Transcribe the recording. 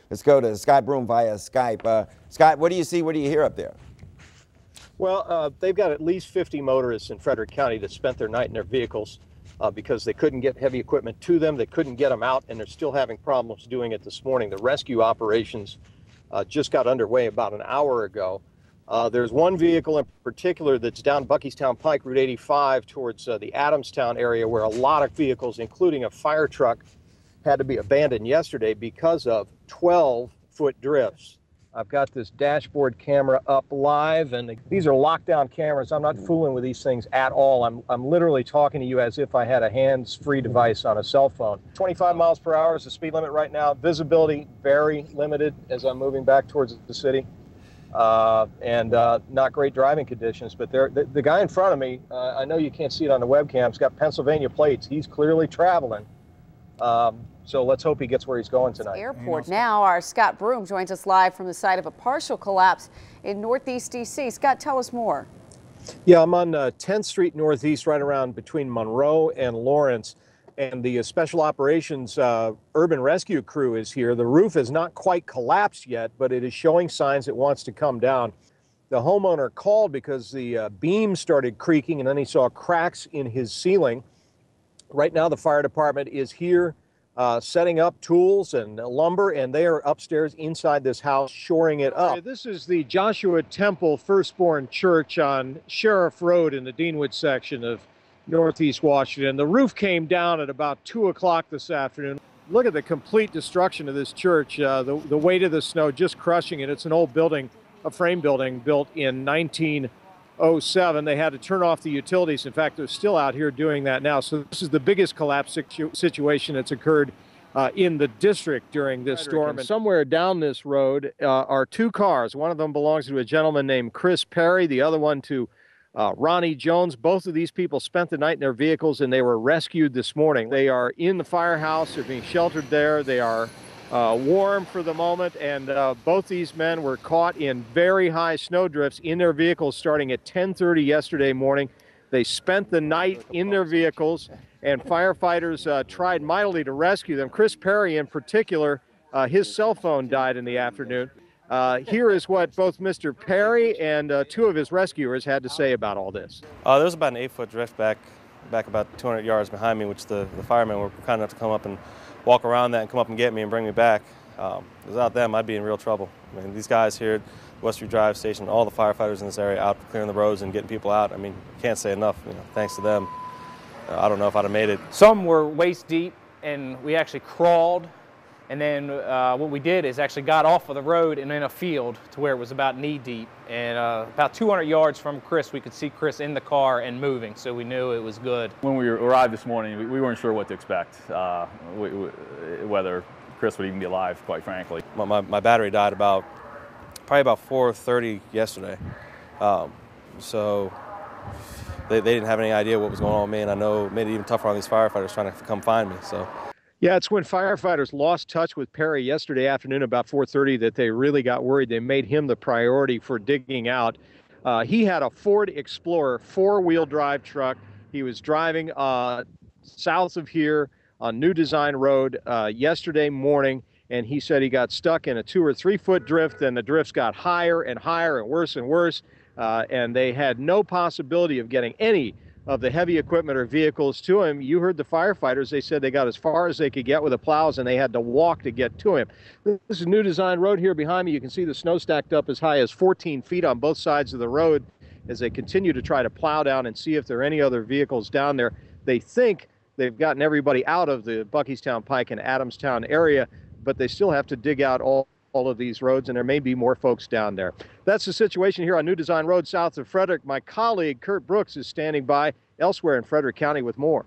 Let's go to Scott Broom via Skype. Scott, what do you see? What do you hear up there? Well, they've got at least 50 motorists in Frederick County that spent their night in their vehicles because they couldn't get heavy equipment to them. They couldn't get them out, and they're still having problems doing it this morning. The rescue operations just got underway about an hour ago. There's one vehicle in particular that's down Buckystown Pike, Route 85, towards the Adamstown area, where a lot of vehicles, including a fire truck, had to be abandoned yesterday because of 12-foot drifts. I've got this dashboard camera up live, and these are lockdown cameras. I'm not fooling with these things at all. I'm literally talking to you as if I had a hands-free device on a cell phone. 25 miles per hour is the speed limit right now. Visibility very limited as I'm moving back towards the city, and not great driving conditions. But the guy in front of me, I know you can't see it on the webcam, he's got Pennsylvania plates. He's clearly traveling. So let's hope he gets where he's going tonight. Airport now. Our Scott Broom joins us live from the site of a partial collapse in Northeast D.C. Scott, tell us more. Yeah, I'm on 10th Street Northeast, right around between Monroe and Lawrence. And the Special Operations Urban Rescue crew is here. The roof has not quite collapsed yet, but it is showing signs it wants to come down. The homeowner called because the beam started creaking, and then he saw cracks in his ceiling. Right now, the fire department is here setting up tools and lumber, and they are upstairs inside this house shoring it up. This is the Joshua Temple Firstborn Church on Sheriff Road in the Deanwood section of Northeast Washington. The roof came down at about 2 o'clock this afternoon. Look at the complete destruction of this church, the weight of the snow just crushing it. It's an old building, a frame building built in 1907. They had to turn off the utilities. In fact, they're still out here doing that now. So this is the biggest collapse situation that's occurred in the district during this storm. And somewhere down this road are two cars. One of them belongs to a gentleman named Chris Perry, the other one to Ronnie Jones. Both of these people spent the night in their vehicles, and they were rescued this morning. They are in the firehouse. They're being sheltered there. They are warm for the moment, and both these men were caught in very high snowdrifts in their vehicles starting at 10:30 yesterday morning. They spent the night in their vehicles, and firefighters tried mightily to rescue them. Chris Perry in particular, his cell phone died in the afternoon. Here is what both Mr. Perry and two of his rescuers had to say about all this. There was about an 8-foot drift back about 200 yards behind me, which the firemen were kind enough to come up and walk around that and come up and get me and bring me back. Without them, I'd be in real trouble. I mean, these guys here at Westview Drive Station, all the firefighters in this area out clearing the roads and getting people out. I mean, can't say enough. Thanks to them, I don't know if I'd have made it. Some were waist deep, and we actually crawled. And then what we did is actually got off of the road and in a field to where it was about knee deep. And about 200 yards from Chris, we could see Chris in the car and moving, so we knew it was good. When we arrived this morning, we weren't sure what to expect, whether Chris would even be alive, quite frankly. My battery died probably about 4:30 yesterday. So they didn't have any idea what was going on with me, and I know it made it even tougher on these firefighters trying to come find me. So. Yeah, it's when firefighters lost touch with Perry yesterday afternoon about 4:30 that they really got worried. They made him the priority for digging out. He had a Ford Explorer 4-wheel drive truck. He was driving south of here on New Design Road yesterday morning, and he said he got stuck in a 2 or 3 foot drift, and the drifts got higher and higher and worse, and they had no possibility of getting any of the heavy equipment or vehicles to him. You heard the firefighters. They said they got as far as they could get with the plows, and they had to walk to get to him. This is New Design Road here behind me. You can see the snow stacked up as high as 14 feet on both sides of the road as they continue to try to plow down and see if there are any other vehicles down there. They think they've gotten everybody out of the Buckystown Pike and Adamstown area, but they still have to dig out all of these roads, and there may be more folks down there. That's the situation here on New Design Road south of Frederick. My colleague Kurt Brooks is standing by elsewhere in Frederick County with more.